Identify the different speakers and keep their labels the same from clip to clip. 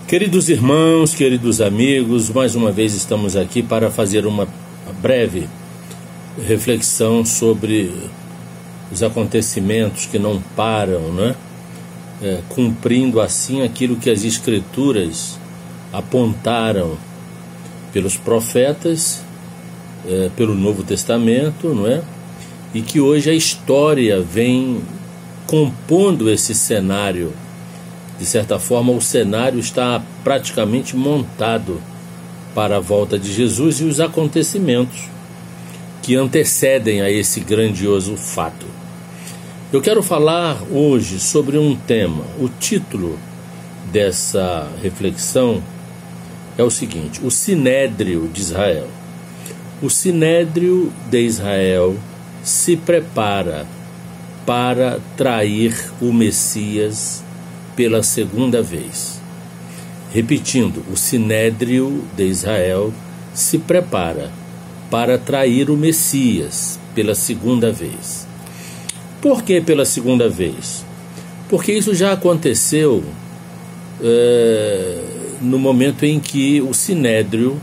Speaker 1: Queridos irmãos, queridos amigos, mais uma vez estamos aqui para fazer uma breve reflexão sobre os acontecimentos que não param, né? Cumprindo assim aquilo que as Escrituras apontaram pelos profetas, pelo Novo Testamento, não é? E que hoje a história vem compondo esse cenário. De certa forma, o cenário está praticamente montado para a volta de Jesus e os acontecimentos que antecedem a esse grandioso fato. Eu quero falar hoje sobre um tema. O título dessa reflexão é o seguinte: o Sinédrio de Israel. O Sinédrio de Israel se prepara para trair o Messias pela segunda vez. Repetindo, o Sinédrio de Israel se prepara para trair o Messias pela segunda vez. Por que pela segunda vez? Porque isso já aconteceu no momento em que o Sinédrio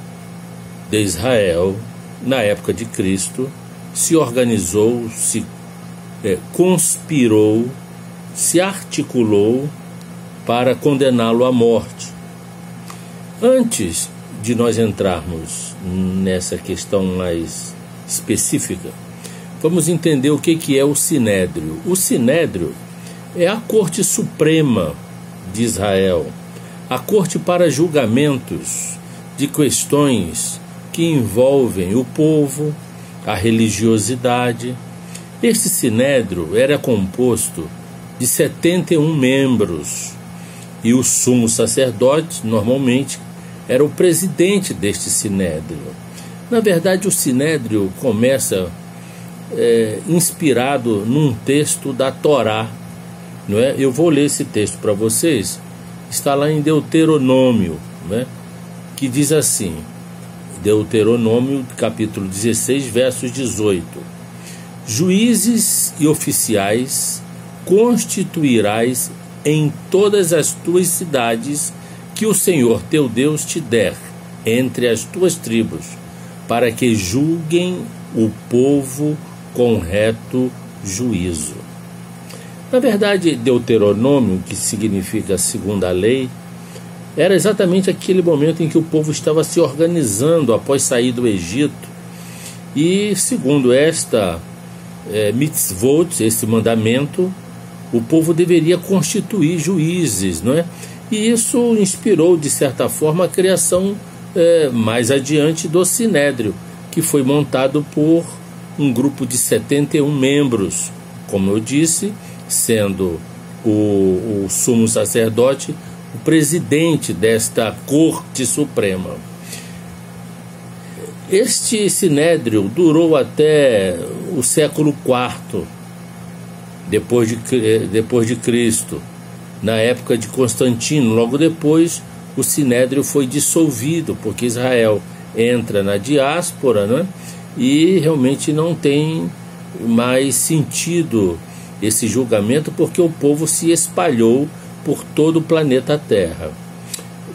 Speaker 1: de Israel, na época de Cristo, se organizou, se conspirou, se articulou para condená-lo à morte. Antes de nós entrarmos nessa questão mais específica, vamos entender o que é o Sinédrio. O Sinédrio é a Corte Suprema de Israel, a corte para julgamentos de questões que envolvem o povo, a religiosidade. Este Sinédrio era composto de 71 membros, e o sumo sacerdote, normalmente, era o presidente deste Sinédrio. Na verdade, o Sinédrio começa inspirado num texto da Torá, não é? Eu vou ler esse texto para vocês. Está lá em Deuteronômio, né? Que diz assim, Deuteronômio, capítulo 16, versos 18. Juízes e oficiais constituirás em todas as tuas cidades que o Senhor teu Deus te der, entre as tuas tribos, para que julguem o povo com reto juízo. Na verdade, Deuteronômio, que significa segunda lei, era exatamente aquele momento em que o povo estava se organizando após sair do Egito. E, segundo esta mitzvot, esse mandamento, o povo deveria constituir juízes, não é? E isso inspirou, de certa forma, a criação mais adiante do Sinédrio, que foi montado por um grupo de 71 membros, como eu disse, sendo o sumo sacerdote o presidente desta Corte Suprema. Este Sinédrio durou até o século IV, depois de Cristo, na época de Constantino. Logo depois, o Sinédrio foi dissolvido, porque Israel entra na diáspora, né? E realmente não tem mais sentido esse julgamento, porque o povo se espalhou por todo o planeta Terra.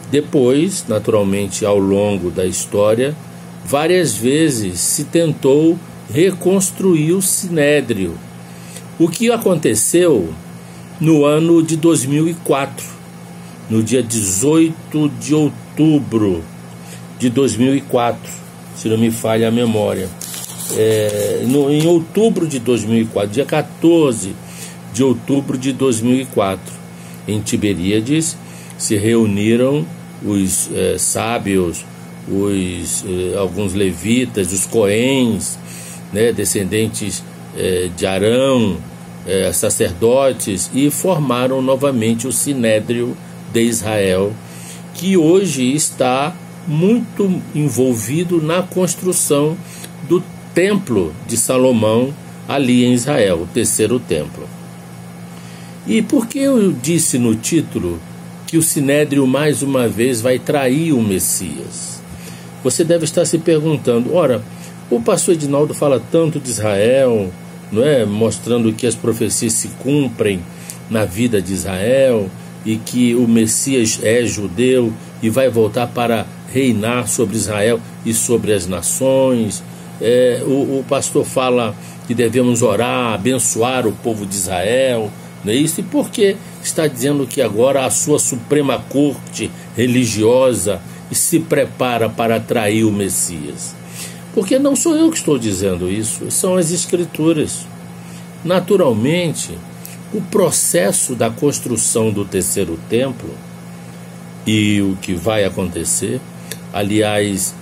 Speaker 1: Depois, naturalmente, ao longo da história, várias vezes se tentou reconstruir o Sinédrio. O que aconteceu no ano de 2004, no dia 18 de outubro de 2004, se não me falha a memória. Em outubro de 2004, dia 14 de outubro de 2004, em Tiberíades, se reuniram os sábios, alguns levitas, os coéns, né, descendentes de Arão, sacerdotes, e formaram novamente o Sinédrio de Israel, que hoje está muito envolvido na construção do Templo de Salomão, ali em Israel, o terceiro templo. E por que eu disse no título que o Sinédrio mais uma vez vai trair o Messias? Você deve estar se perguntando, ora, o pastor Edinaldo fala tanto de Israel, não é? Mostrando que as profecias se cumprem na vida de Israel, e que o Messias é judeu e vai voltar para reinar sobre Israel e sobre as nações. O pastor fala que devemos orar, abençoar o povo de Israel, não é isso? E por que está dizendo que agora a sua suprema corte religiosa se prepara para atrair o Messias? Porque não sou eu que estou dizendo isso, são as Escrituras. Naturalmente, o processo da construção do terceiro templo e o que vai acontecer, aliás,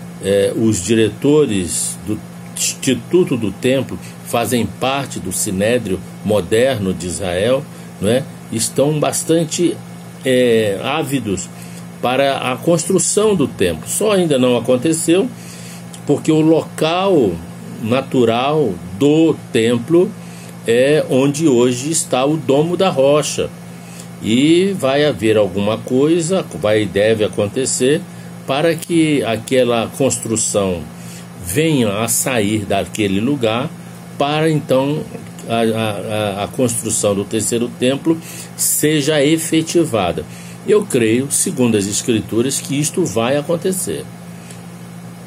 Speaker 1: os diretores do Instituto do Templo fazem parte do Sinédrio moderno de Israel, não é? Estão bastante ávidos para a construção do templo. Só ainda não aconteceu porque o local natural do templo é onde hoje está o Domo da Rocha, e vai haver alguma coisa, deve acontecer para que aquela construção venha a sair daquele lugar, para então a construção do terceiro templo seja efetivada. Eu creio, segundo as Escrituras, que isto vai acontecer.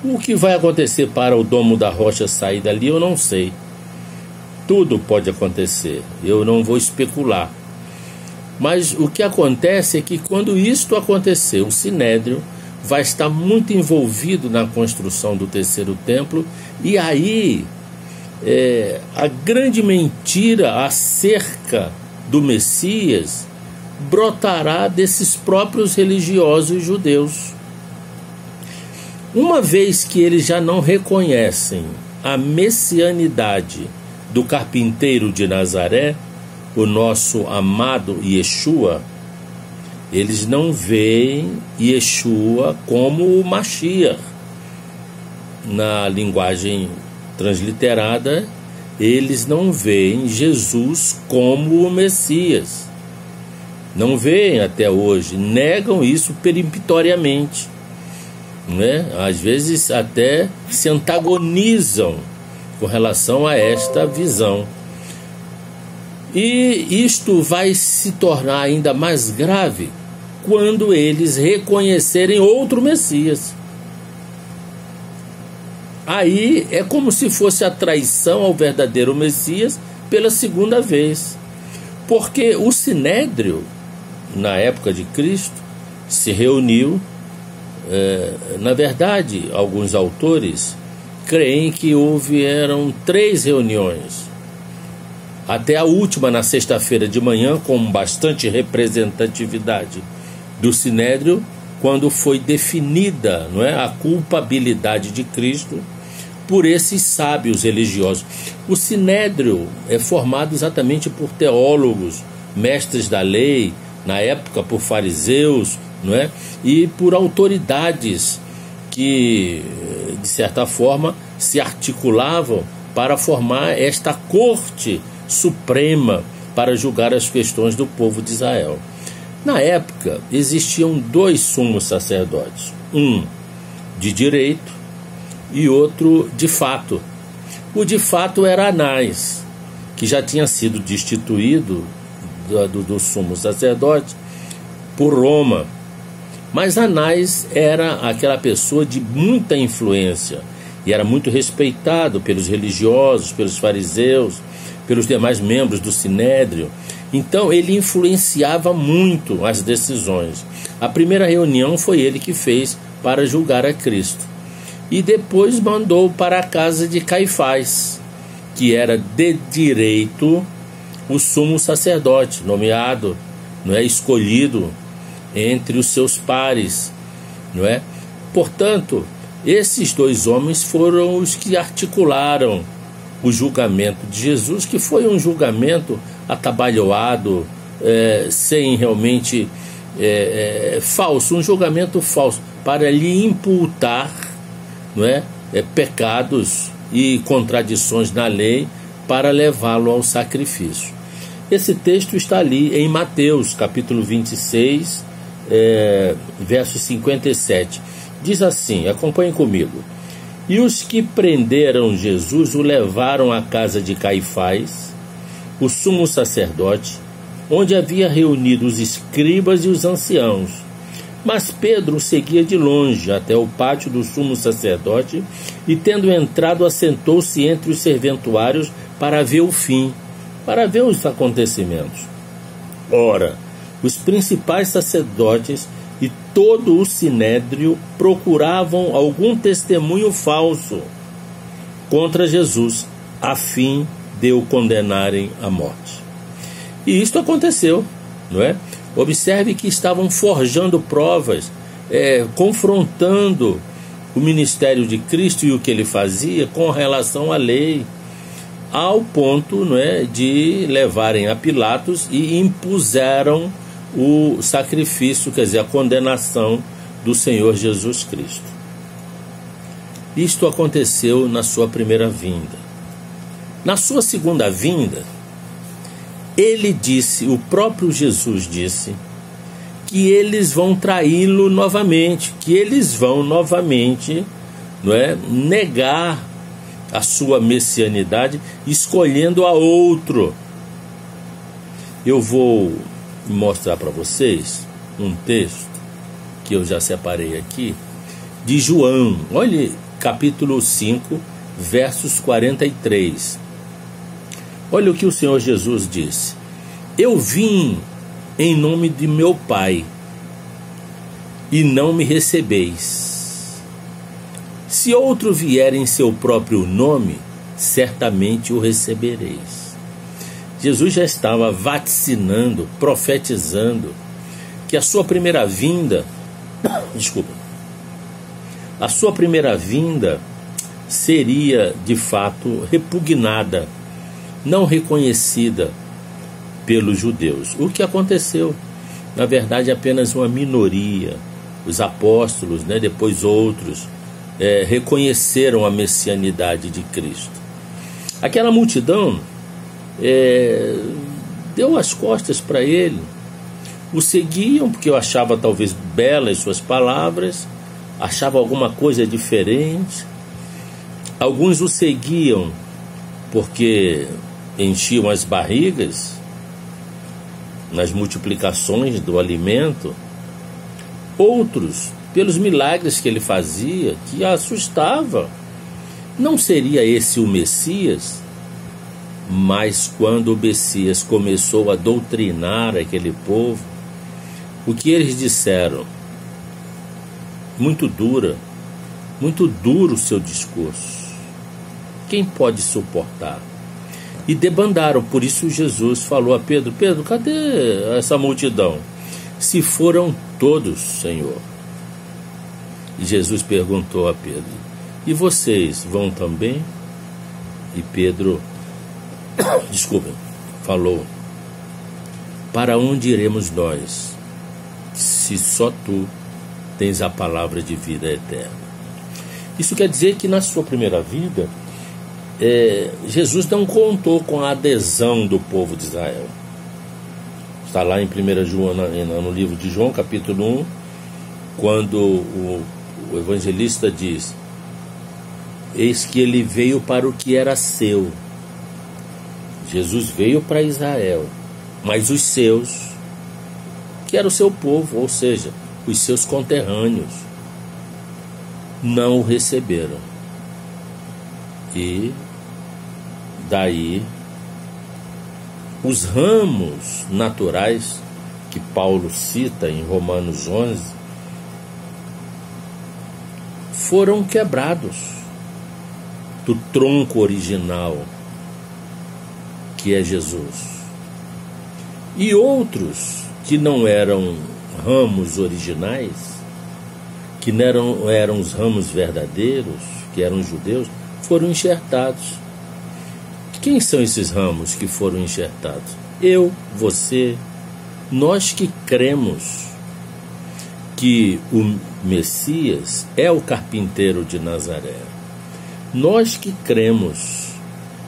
Speaker 1: O que vai acontecer para o Domo da Rocha sair dali, eu não sei. Tudo pode acontecer, eu não vou especular. Mas o que acontece é que quando isto acontecer, o Sinédrio vai estar muito envolvido na construção do terceiro templo, e aí a grande mentira acerca do Messias brotará desses próprios religiosos judeus. Uma vez que eles já não reconhecem a messianidade do carpinteiro de Nazaré, o nosso amado Yeshua, eles não veem Yeshua como o Mashiach. Na linguagem transliterada, eles não veem Jesus como o Messias. Não veem até hoje, negam isso peremptoriamente, né? Às vezes até se antagonizam com relação a esta visão. E isto vai se tornar ainda mais grave quando eles reconhecerem outro Messias. Aí é como se fosse a traição ao verdadeiro Messias pela segunda vez. Porque o Sinédrio, na época de Cristo, se reuniu. Na verdade, alguns autores creem que houveram 3 reuniões. Até a última, na sexta-feira de manhã, com bastante representatividade do Sinédrio, quando foi definida, não é, a culpabilidade de Cristo por esses sábios religiosos. O Sinédrio é formado exatamente por teólogos, mestres da lei, na época por fariseus, não é, e por autoridades que, de certa forma, se articulavam para formar esta corte suprema para julgar as questões do povo de Israel. Na época, existiam 2 sumos sacerdotes, um de direito e outro de fato. O de fato era Anás, que já tinha sido destituído do sumo sacerdote por Roma. Mas Anás era aquela pessoa de muita influência e era muito respeitado pelos religiosos, pelos fariseus, pelos demais membros do Sinédrio. Então ele influenciava muito as decisões. A primeira reunião foi ele que fez para julgar a Cristo. E depois mandou para a casa de Caifás, que era de direito o sumo sacerdote, nomeado, não é, escolhido entre os seus pares, não é? Portanto, esses 2 homens foram os que articularam o julgamento de Jesus, que foi um julgamento atabalhoado, sem realmente falso, um julgamento falso, para lhe imputar, não é, pecados e contradições na lei, para levá-lo ao sacrifício. Esse texto está ali em Mateus, capítulo 26, verso 57. Diz assim, acompanhem comigo: e os que prenderam Jesus o levaram à casa de Caifás, o sumo sacerdote, onde havia reunido os escribas e os anciãos. Mas Pedro seguia de longe até o pátio do sumo sacerdote e, tendo entrado, assentou-se entre os serventuários para ver o fim, para ver os acontecimentos. Ora, os principais sacerdotes e todo o sinédrio procuravam algum testemunho falso contra Jesus, a fim de o condenarem à morte. E isto aconteceu, não é? Observe que estavam forjando provas, confrontando o ministério de Cristo e o que ele fazia com relação à lei, ao ponto, não é, de levarem a Pilatos e impuseram o sacrifício, quer dizer, a condenação do Senhor Jesus Cristo. Isto aconteceu na sua primeira vinda. Na sua segunda vinda, ele disse, o próprio Jesus disse, que eles vão traí-lo novamente, que eles vão novamente, não é, negar a sua messianidade, escolhendo a outro. Eu vou mostrar para vocês um texto que eu já separei aqui, de João. Olha, capítulo 5, versos 43. Olha o que o Senhor Jesus disse: eu vim em nome de meu Pai, e não me recebeis. Se outro vier em seu próprio nome, certamente o recebereis. Jesus já estava vaticinando, profetizando, que a sua primeira vinda, a sua primeira vinda seria, de fato, repugnada, não reconhecida pelos judeus. O que aconteceu? Na verdade, apenas uma minoria, os apóstolos, né, depois outros, reconheceram a messianidade de Cristo. Aquela multidão deu as costas para ele, o seguiam porque eu achava talvez belas suas palavras, achava alguma coisa diferente. Alguns o seguiam porque enchiam as barrigas nas multiplicações do alimento, outros pelos milagres que ele fazia, que assustava. Não seria esse o Messias? Mas quando o Messias começou a doutrinar aquele povo, o que eles disseram? Muito duro o seu discurso. Quem pode suportar? E debandaram. Por isso Jesus falou a Pedro: Pedro, cadê essa multidão? Se foram todos, Senhor. E Jesus perguntou a Pedro: e vocês vão também? E Pedro, falou: para onde iremos nós, se só tu tens a palavra de vida eterna? Isso quer dizer que na sua primeira vida, Jesus não contou com a adesão do povo de Israel. Está lá em 1 João, no livro de João, capítulo 1, quando o evangelista diz: eis que ele veio para o que era seu. Jesus veio para Israel, mas os seus, que era o seu povo, ou seja, os seus conterrâneos, não o receberam. E daí os ramos naturais que Paulo cita em Romanos 11 foram quebrados do tronco original, que é Jesus. E outros que não eram ramos originais, que não eram os ramos verdadeiros, que eram judeus, foram enxertados. Quem são esses ramos que foram enxertados? Eu, você, nós que cremos que o Messias é o carpinteiro de Nazaré. Nós que cremos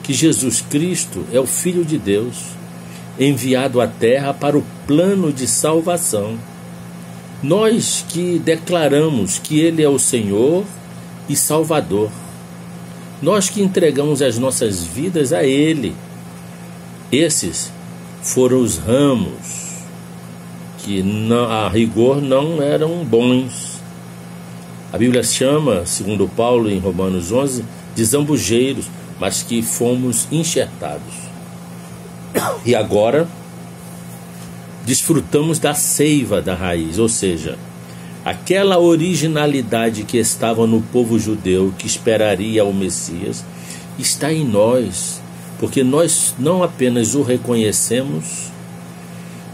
Speaker 1: que Jesus Cristo é o Filho de Deus, enviado à terra para o plano de salvação. Nós que declaramos que Ele é o Senhor e Salvador. Nós que entregamos as nossas vidas a Ele. Esses foram os ramos, que a rigor não eram bons. A Bíblia chama, segundo Paulo em Romanos 11, de zambujeiros, mas que fomos enxertados. E agora desfrutamos da seiva da raiz, ou seja, aquela originalidade que estava no povo judeu, que esperaria o Messias, está em nós, porque nós não apenas o reconhecemos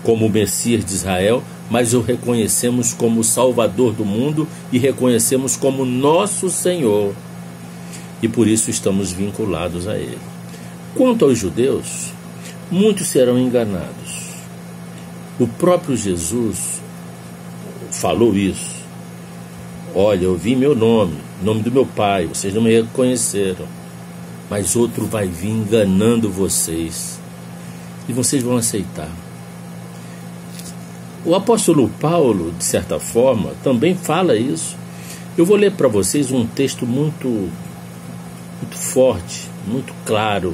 Speaker 1: como o Messias de Israel, mas o reconhecemos como o Salvador do mundo e reconhecemos como nosso Senhor. E por isso estamos vinculados a Ele. Quanto aos judeus, muitos serão enganados. O próprio Jesus falou isso. Olha, eu vi meu nome, nome do meu Pai, vocês não me reconheceram. Mas outro vai vir enganando vocês. E vocês vão aceitar. O apóstolo Paulo, de certa forma, também fala isso. Eu vou ler para vocês um texto muito forte, muito claro.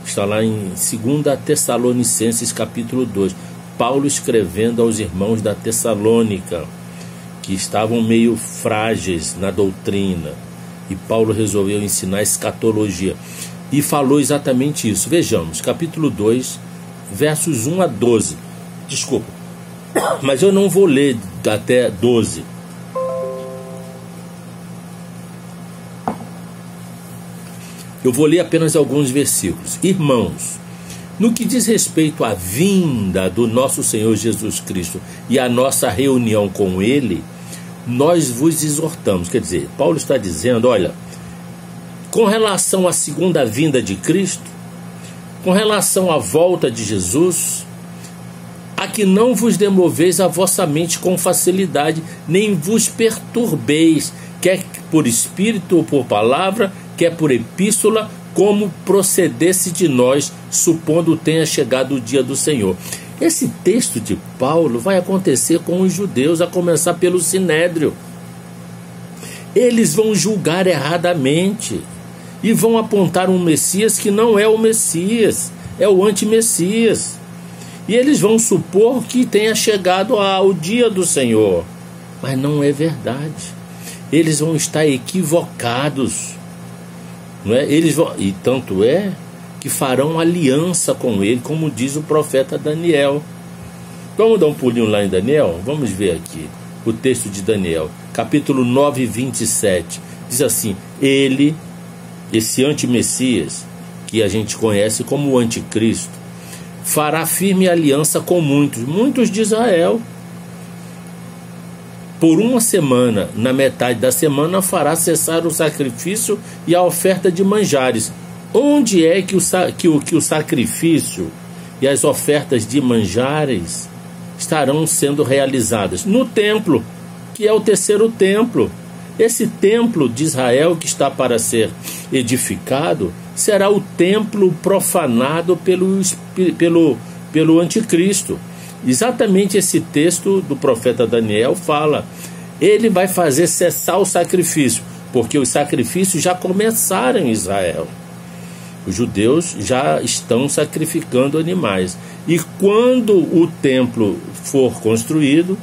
Speaker 1: Está lá em 2 Tessalonicenses capítulo 2. Paulo escrevendo aos irmãos da Tessalônica, que estavam meio frágeis na doutrina. E Paulo resolveu ensinar escatologia. E falou exatamente isso. Vejamos, capítulo 2, versos 1 a 12. Desculpa, mas eu não vou ler até 12. Eu vou ler apenas alguns versículos. Irmãos, no que diz respeito à vinda do nosso Senhor Jesus Cristo e à nossa reunião com Ele, nós vos exortamos. Quer dizer, Paulo está dizendo, olha, com relação à segunda vinda de Cristo, com relação à volta de Jesus, a que não vos demoveis a vossa mente com facilidade, nem vos perturbeis, quer por espírito ou por palavra, quer por epístola, como procedesse de nós, supondo tenha chegado o dia do Senhor. Esse texto de Paulo vai acontecer com os judeus, a começar pelo Sinédrio. Eles vão julgar erradamente e vão apontar um Messias que não é o Messias, é o anti-Messias. E eles vão supor que tenha chegado ao dia do Senhor. Mas não é verdade. Eles vão estar equivocados. Não é? E tanto é que farão aliança com ele, como diz o profeta Daniel. Vamos dar um pulinho lá em Daniel? Vamos ver aqui o texto de Daniel, capítulo 9, 27. Diz assim, ele, esse anti-Messias, que a gente conhece como o anticristo, fará firme aliança com muitos de Israel. Por uma semana, na metade da semana, fará cessar o sacrifício e a oferta de manjares. Onde é que o sacrifício e as ofertas de manjares estarão sendo realizadas? No templo, que é o terceiro templo. Esse templo de Israel que está para ser edificado será o templo profanado pelo anticristo. Exatamente esse texto do profeta Daniel fala. Ele vai fazer cessar o sacrifício, porque os sacrifícios já começaram em Israel. Os judeus já estão sacrificando animais. E quando o templo for construído,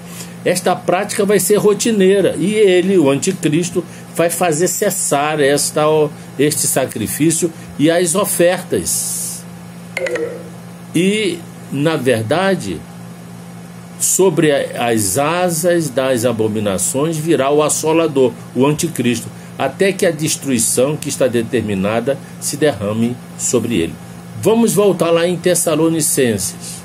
Speaker 1: esta prática vai ser rotineira. E ele, o anticristo, vai fazer cessar este sacrifício e as ofertas. E, na verdade, sobre as asas das abominações virá o assolador, o anticristo, até que a destruição que está determinada se derrame sobre ele. Vamos voltar lá em Tessalonicenses,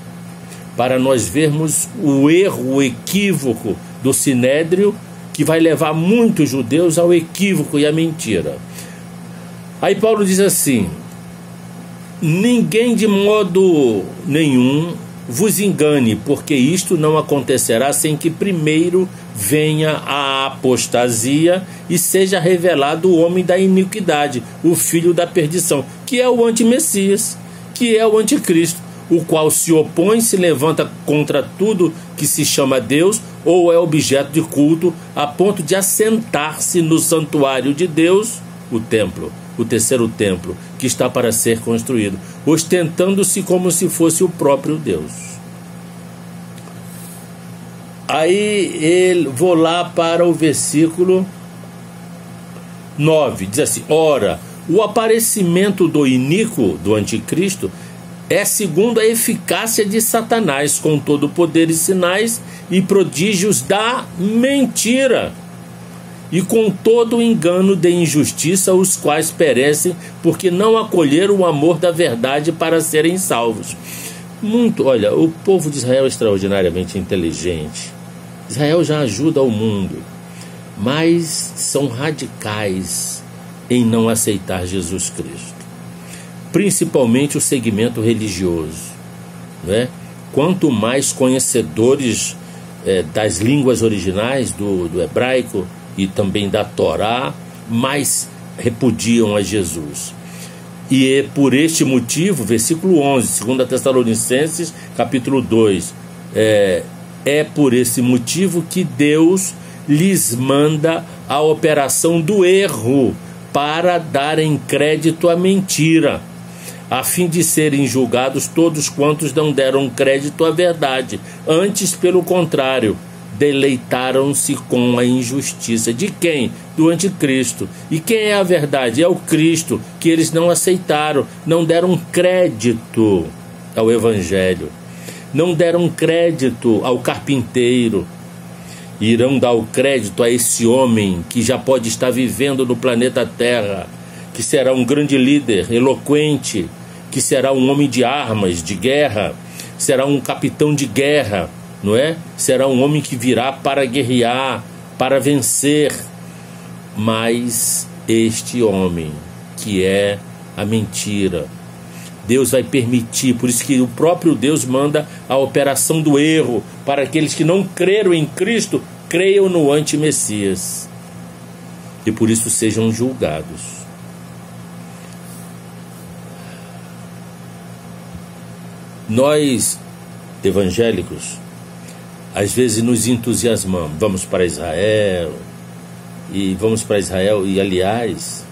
Speaker 1: para nós vermos o erro, o equívoco do Sinédrio, que vai levar muitos judeus ao equívoco e à mentira. Aí Paulo diz assim, ninguém de modo nenhum vos engane, porque isto não acontecerá sem que primeiro venha a apostasia e seja revelado o homem da iniquidade, o filho da perdição, que é o anti-Messias, que é o anticristo, o qual se opõe, se levanta contra tudo que se chama Deus ou é objeto de culto, a ponto de assentar-se no santuário de Deus, o templo, o terceiro templo que está para ser construído, ostentando-se como se fosse o próprio Deus. Aí vou lá para o versículo 9, diz assim: ora, o aparecimento do iníquo, do anticristo, é segundo a eficácia de Satanás, com todo o poder e sinais e prodígios da mentira, e com todo o engano de injustiça, os quais perecem, porque não acolheram o amor da verdade para serem salvos. Olha, o povo de Israel é extraordinariamente inteligente. Israel já ajuda o mundo, mas são radicais em não aceitar Jesus Cristo. Principalmente o segmento religioso, né? Quanto mais conhecedores das línguas originais, do hebraico e também da Torá, mais repudiam a Jesus. E é por este motivo, versículo 11, 2 Tessalonicenses, capítulo 2, é por esse motivo que Deus lhes manda a operação do erro para darem crédito à mentira, a fim de serem julgados todos quantos não deram crédito à verdade. Antes, pelo contrário, deleitaram-se com a injustiça. De quem? Do anticristo. E quem é a verdade? É o Cristo, que eles não aceitaram, não deram crédito ao Evangelho, não deram crédito ao carpinteiro. Irão dar o crédito a esse homem que já pode estar vivendo no planeta Terra, que será um grande líder, eloquente, que será um homem de armas, de guerra, será um capitão de guerra, não é? Será um homem que virá para guerrear, para vencer. Mas este homem, que é a mentira, Deus vai permitir, por isso que o próprio Deus manda a operação do erro, para aqueles que não creram em Cristo, creiam no anti-Messias, e por isso sejam julgados. Nós, evangélicos, às vezes nos entusiasmamos, vamos para Israel, e aliás,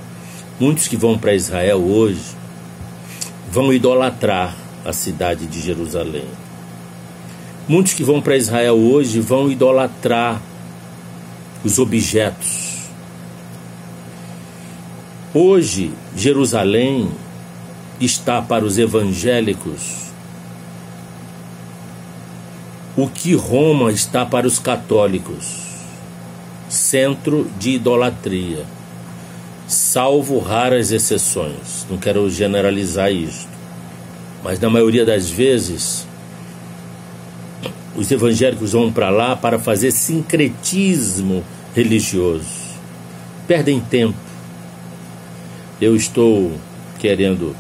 Speaker 1: muitos que vão para Israel hoje vão idolatrar a cidade de Jerusalém. Muitos que vão para Israel hoje vão idolatrar os objetos. Hoje, Jerusalém está para os evangélicos o que Roma está para os católicos, centro de idolatria, salvo raras exceções. Não quero generalizar isso, mas na maioria das vezes os evangélicos vão para lá para fazer sincretismo religioso, perdem tempo. Eu estou querendo